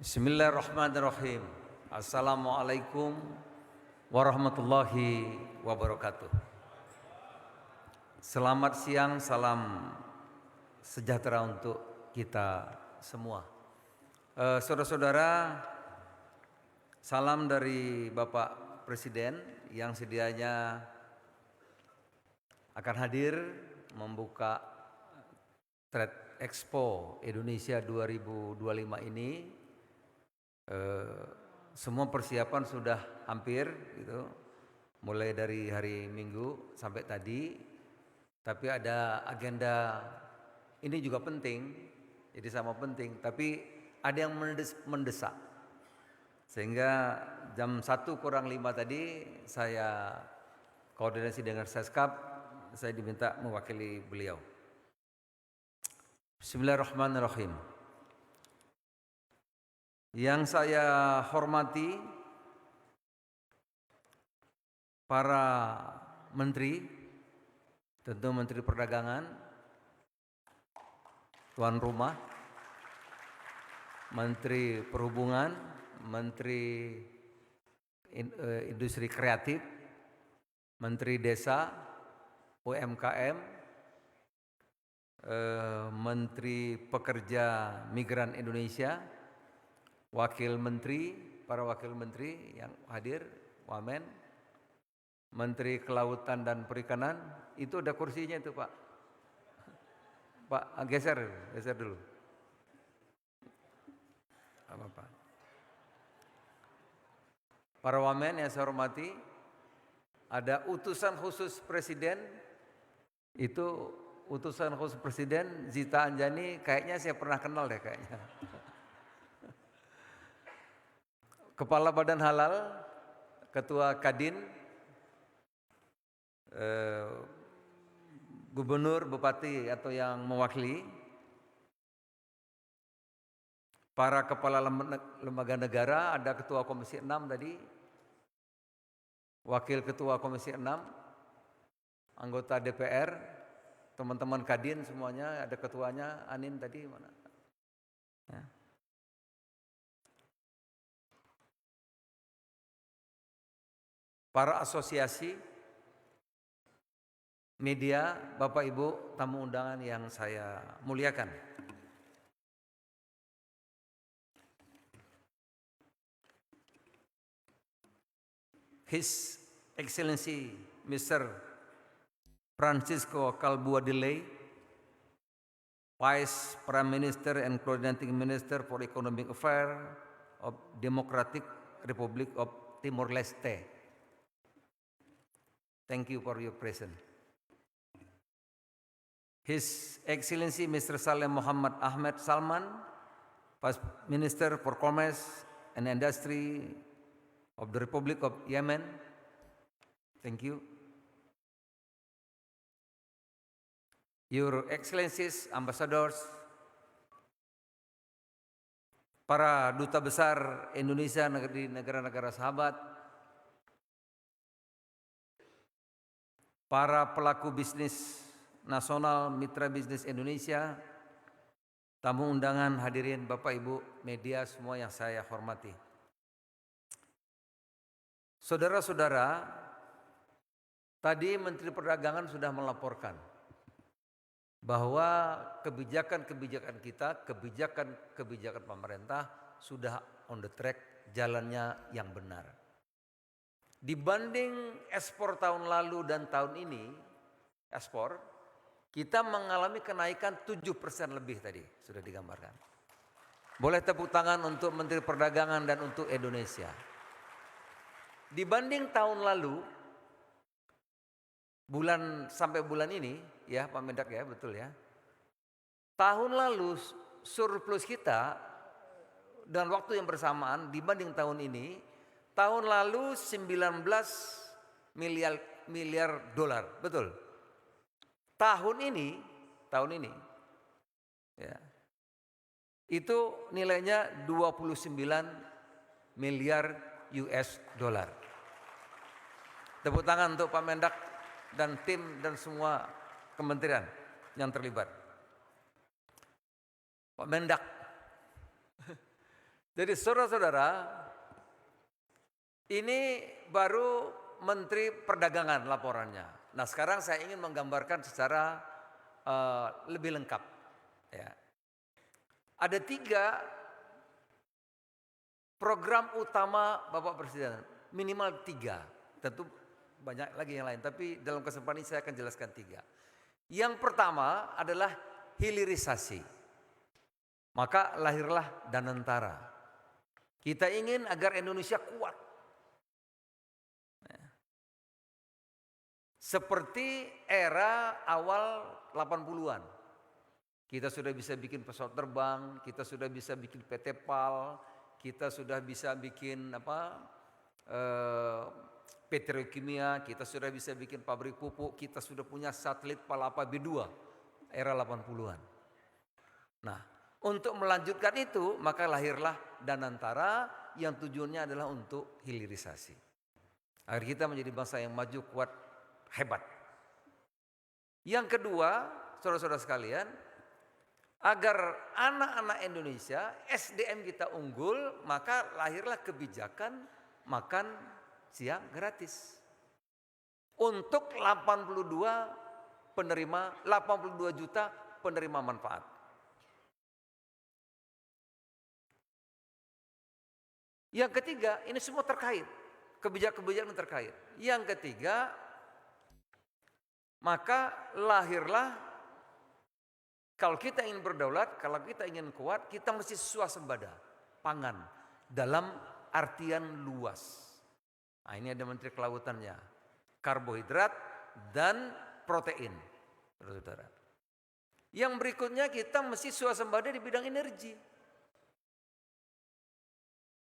Bismillahirrahmanirrahim. Assalamualaikum warahmatullahi wabarakatuh. Selamat siang, salam sejahtera untuk kita semua. Saudara-saudara, salam dari Bapak Presiden yang sedianya akan hadir membuka Trade Expo Indonesia 2025 ini. Semua persiapan sudah hampir gitu, mulai dari hari Minggu sampai tadi. Tapi ada agenda ini juga penting, jadi sama penting. Tapi ada yang mendesak, sehingga jam 1 kurang 5 tadi saya koordinasi dengan Seskap, saya diminta mewakili beliau. Bismillahirrahmanirrahim. Yang saya hormati para menteri, tentu Menteri Perdagangan, tuan rumah, Menteri Perhubungan, Menteri Industri Kreatif, Menteri Desa, UMKM, Menteri Pekerja Migran Indonesia, Wakil Menteri, para Wakil Menteri yang hadir, Wamen, Menteri Kelautan dan Perikanan, itu ada kursinya itu Pak. Pak, geser dulu. Apa? Para Wamen yang saya hormati, ada utusan khusus Presiden, itu utusan khusus Presiden Zita Anjani, kayaknya saya pernah kenal deh kayaknya. Kepala Badan Halal, Ketua Kadin, Gubernur, Bupati atau yang mewakili, para kepala lembaga negara, ada Ketua Komisi 6 tadi, Wakil Ketua Komisi 6, anggota DPR, teman-teman Kadin semuanya, ada ketuanya, Anin tadi mana? Ya. Para asosiasi, media, Bapak Ibu tamu undangan yang saya muliakan. His Excellency Mr. Francisco Calbuadilei, Delay, Vice Prime Minister and Coordinating Minister for Economic Affairs of Democratic Republic of Timor-Leste. Thank you for your presence. His Excellency Mr. Saleh Muhammad Ahmed Salman, Vice Minister for Commerce and Industry of the Republic of Yemen. Thank you. Your Excellencies, Ambassadors, para duta besar Indonesia di negara-negara sahabat, para pelaku bisnis nasional, mitra bisnis Indonesia, tamu undangan, hadirin Bapak Ibu media semua yang saya hormati. Saudara-saudara, tadi Menteri Perdagangan sudah melaporkan bahwa kebijakan-kebijakan kita, kebijakan pemerintah sudah on the track, jalannya yang benar. Dibanding ekspor tahun lalu dan tahun ini, ekspor kita mengalami kenaikan 7% lebih tadi sudah digambarkan. Boleh tepuk tangan untuk Menteri Perdagangan dan untuk Indonesia. Dibanding tahun lalu, sampai bulan ini, ya Pak Mendak ya, betul ya. Tahun lalu surplus kita dan waktu yang bersamaan dibanding tahun ini, tahun lalu 19 miliar dolar, betul. Tahun ini ya, itu nilainya 29 miliar US dollar. Tepuk tangan untuk Pak Mendak dan tim dan semua kementerian yang terlibat. Pak Mendak, Jadi saudara-saudara, ini baru Menteri Perdagangan laporannya. Nah sekarang saya ingin menggambarkan secara lebih lengkap. Ya. Ada 3 program utama Bapak Presiden, minimal 3. Tentu banyak lagi yang lain, tapi dalam kesempatan ini saya akan jelaskan 3. Yang pertama adalah hilirisasi. Maka lahirlah Danantara. Kita ingin agar Indonesia kuat. Seperti era awal 80-an. Kita sudah bisa bikin pesawat terbang, kita sudah bisa bikin PT PAL, kita sudah bisa bikin petrokimia, kita sudah bisa bikin pabrik pupuk, kita sudah punya satelit Palapa B2 era 80-an. Nah, untuk melanjutkan itu maka lahirlah Danantara yang tujuannya adalah untuk hilirisasi. Agar kita menjadi bangsa yang maju, kuat, hebat. Yang kedua, saudara-saudara sekalian, agar anak-anak Indonesia, SDM kita unggul, maka lahirlah kebijakan makan siang gratis. Untuk 82 juta penerima manfaat. Yang ketiga, ini semua terkait, kebijakan-kebijakan terkait. Yang ketiga, maka lahirlah, kalau kita ingin berdaulat, kalau kita ingin kuat, kita mesti swasembada pangan dalam artian luas. Nah, ini ada Menteri Kelautannya, karbohidrat dan protein, saudara. Yang berikutnya kita mesti swasembada di bidang energi.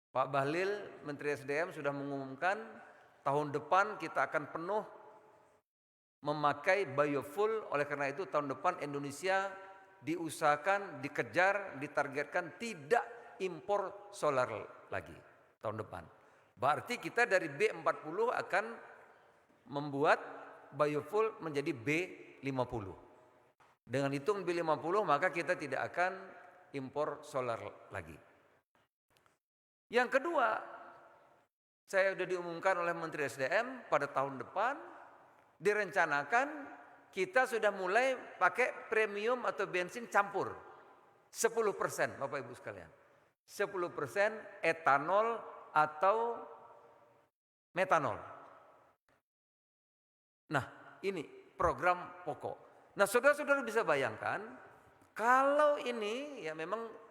Pak Bahlil, Menteri SDM sudah mengumumkan tahun depan kita akan penuh memakai biofuel. Oleh karena itu tahun depan Indonesia diusahakan, dikejar, ditargetkan tidak impor solar lagi tahun depan. Berarti kita dari B40 akan membuat biofuel menjadi B50. Dengan hitung B50 maka kita tidak akan impor solar lagi. Yang kedua, saya sudah diumumkan oleh Menteri SDM pada tahun depan direncanakan kita sudah mulai pakai premium atau bensin campur 10%, Bapak Ibu sekalian. 10% etanol atau metanol. Nah, ini program pokok. Nah, saudara-saudara bisa bayangkan kalau ini ya memang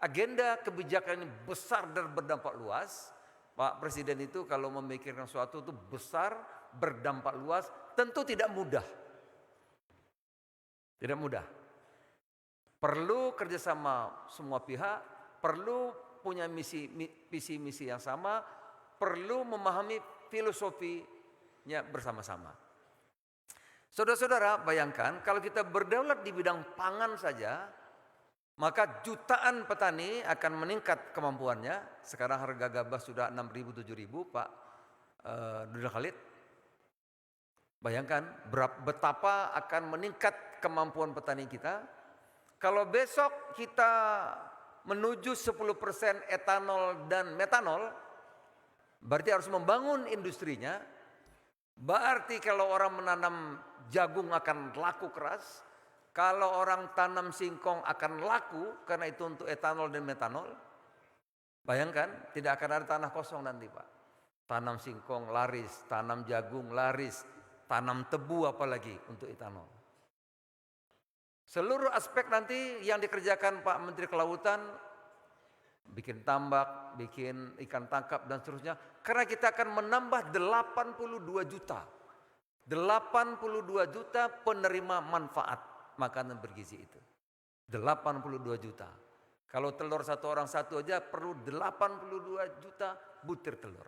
agenda kebijakan ini besar dan berdampak luas. Pak Presiden itu kalau memikirkan sesuatu itu besar, berdampak luas, tentu tidak mudah. Tidak mudah. Perlu kerjasama semua pihak, perlu punya visi misi yang sama, perlu memahami filosofinya bersama-sama. Saudara-saudara, bayangkan kalau kita berdaulat di bidang pangan saja, maka jutaan petani akan meningkat kemampuannya. Sekarang harga gabah sudah 6.000, 7.000, Pak Nurdin Khalid. Bayangkan betapa akan meningkat kemampuan petani kita. Kalau besok kita menuju 10% etanol dan metanol, berarti harus membangun industrinya. Berarti kalau orang menanam jagung akan laku keras. Kalau orang tanam singkong akan laku karena itu untuk etanol dan metanol. Bayangkan tidak akan ada tanah kosong nanti, Pak. Tanam singkong laris, tanam jagung laris, tanam tebu apalagi untuk etanol. Seluruh aspek nanti yang dikerjakan Pak Menteri Kelautan, bikin tambak, bikin ikan tangkap dan seterusnya. Karena kita akan menambah 82 juta. 82 juta penerima manfaat makanan bergizi itu. 82 juta. Kalau telur satu orang satu aja perlu 82 juta butir telur.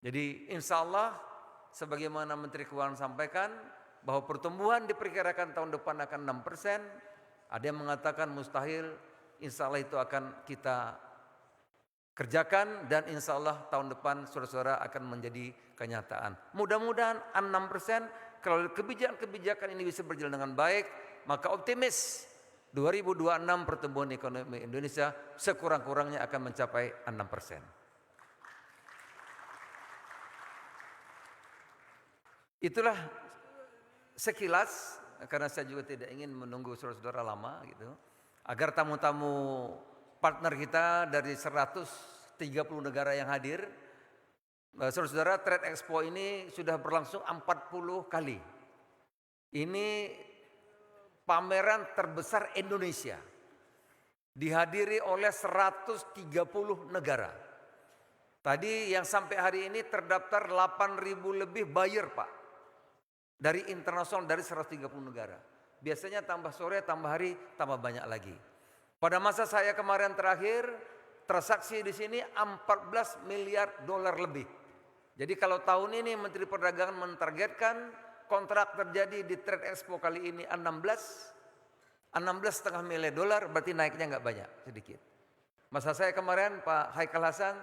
Jadi insya Allah sebagaimana Menteri Keuangan sampaikan bahwa pertumbuhan diperkirakan tahun depan akan 6%. Ada yang mengatakan mustahil, insya Allah itu akan kita kerjakan dan insya Allah tahun depan saudara-saudara akan menjadi kenyataan. Mudah-mudahan 6%. Kalau kebijakan-kebijakan ini bisa berjalan dengan baik, maka optimis 2026 pertumbuhan ekonomi Indonesia sekurang-kurangnya akan mencapai 6%. Itulah sekilas, karena saya juga tidak ingin menunggu saudara-saudara lama gitu, agar tamu-tamu partner kita dari 130 negara yang hadir. Saudara-saudara, Trade Expo ini sudah berlangsung 40 kali. Ini pameran terbesar Indonesia, dihadiri oleh 130 negara. Tadi yang sampai hari ini terdaftar 8.000 lebih buyer, Pak, dari internasional, dari 130 negara. Biasanya tambah sore, tambah hari, tambah banyak lagi. Pada masa saya kemarin terakhir, transaksi di sini 14 miliar dolar lebih. Jadi kalau tahun ini Menteri Perdagangan mentargetkan kontrak terjadi di Trade Expo kali ini 16,5 miliar dolar, berarti naiknya nggak banyak, sedikit. Masa saya kemarin Pak Haikal Hasan,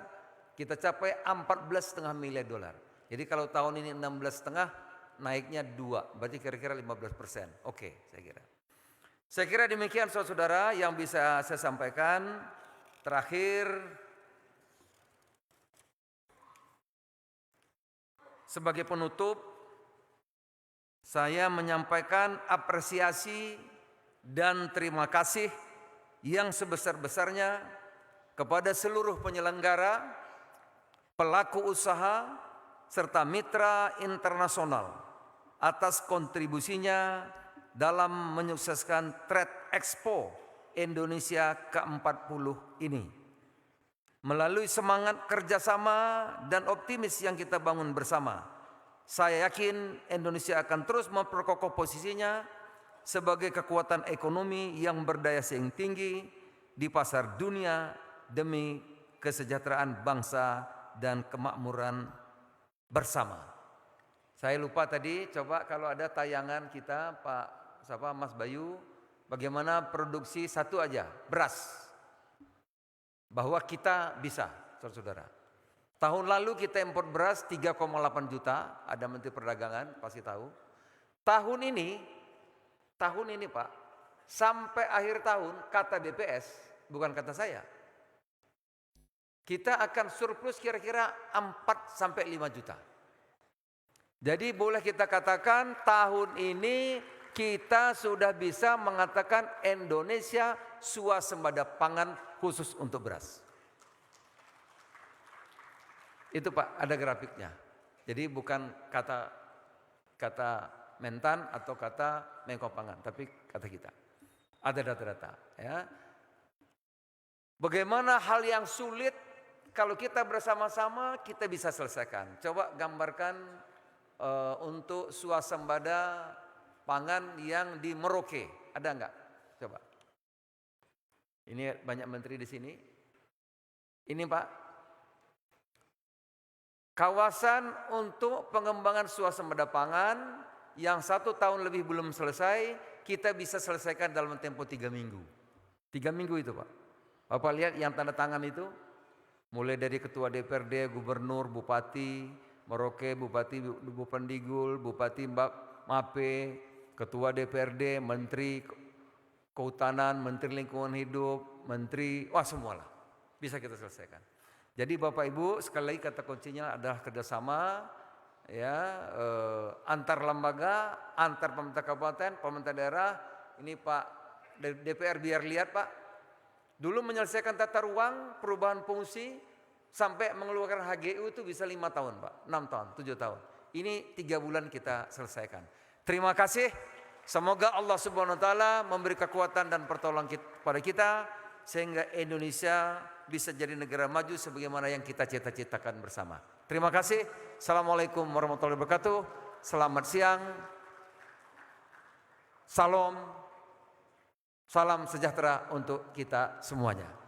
kita capai 14,5 miliar dolar. Jadi kalau tahun ini 16,5, naiknya 2, berarti kira-kira 15%. Oke, saya kira. Saya kira demikian saudara-saudara yang bisa saya sampaikan. Terakhir, sebagai penutup, saya menyampaikan apresiasi dan terima kasih yang sebesar-besarnya kepada seluruh penyelenggara, pelaku usaha, serta mitra internasional atas kontribusinya dalam menyukseskan Trade Expo Indonesia ke-40 ini. Melalui semangat kerjasama dan optimis yang kita bangun bersama, saya yakin Indonesia akan terus memperkokoh posisinya sebagai kekuatan ekonomi yang berdaya saing tinggi di pasar dunia demi kesejahteraan bangsa dan kemakmuran bersama. Saya lupa tadi, coba kalau ada tayangan kita Mas Bayu, bagaimana produksi satu aja, beras. Bahwa kita bisa, saudara-saudara. Tahun lalu kita impor beras 3,8 juta, ada Menteri Perdagangan pasti tahu. Tahun ini Pak, sampai akhir tahun, kata BPS, bukan kata saya, kita akan surplus kira-kira 4-5 juta. Jadi boleh kita katakan tahun ini kita sudah bisa mengatakan Indonesia swasembada pangan khusus untuk beras. Itu Pak, ada grafiknya. Jadi bukan kata Mentan atau kata Menko Pangan, tapi kata kita. Ada data-data. Ya. Bagaimana hal yang sulit kalau kita bersama-sama kita bisa selesaikan. Coba gambarkan untuk swasembada pangan yang di Merauke, ada enggak? Coba. Ini banyak menteri di sini. Ini Pak, kawasan untuk pengembangan swasembada pangan yang 1 tahun lebih belum selesai, kita bisa selesaikan dalam tempo 3 minggu. 3 minggu itu Pak. Bapak lihat yang tanda tangan itu, mulai dari ketua DPRD, gubernur, bupati Merauke, bupati Bupendigul, bupati Mape, ketua DPRD, menteri kehutanan, menteri lingkungan hidup, menteri, semualah bisa kita selesaikan. Jadi Bapak Ibu, sekali lagi kata kuncinya adalah kerjasama, ya, antar lembaga, antar pemerintah kabupaten, pemerintah daerah. Ini Pak DPR biar lihat Pak, dulu menyelesaikan tata ruang, perubahan fungsi, sampai mengeluarkan HGU itu bisa 5 tahun Pak, 6 tahun, 7 tahun. Ini 3 bulan kita selesaikan. Terima kasih. Semoga Allah Subhanahu wa taala memberi kekuatan dan pertolongan kepada kita sehingga Indonesia bisa jadi negara maju sebagaimana yang kita cita-citakan bersama. Terima kasih. Assalamualaikum warahmatullahi wabarakatuh. Selamat siang. Salam sejahtera untuk kita semuanya.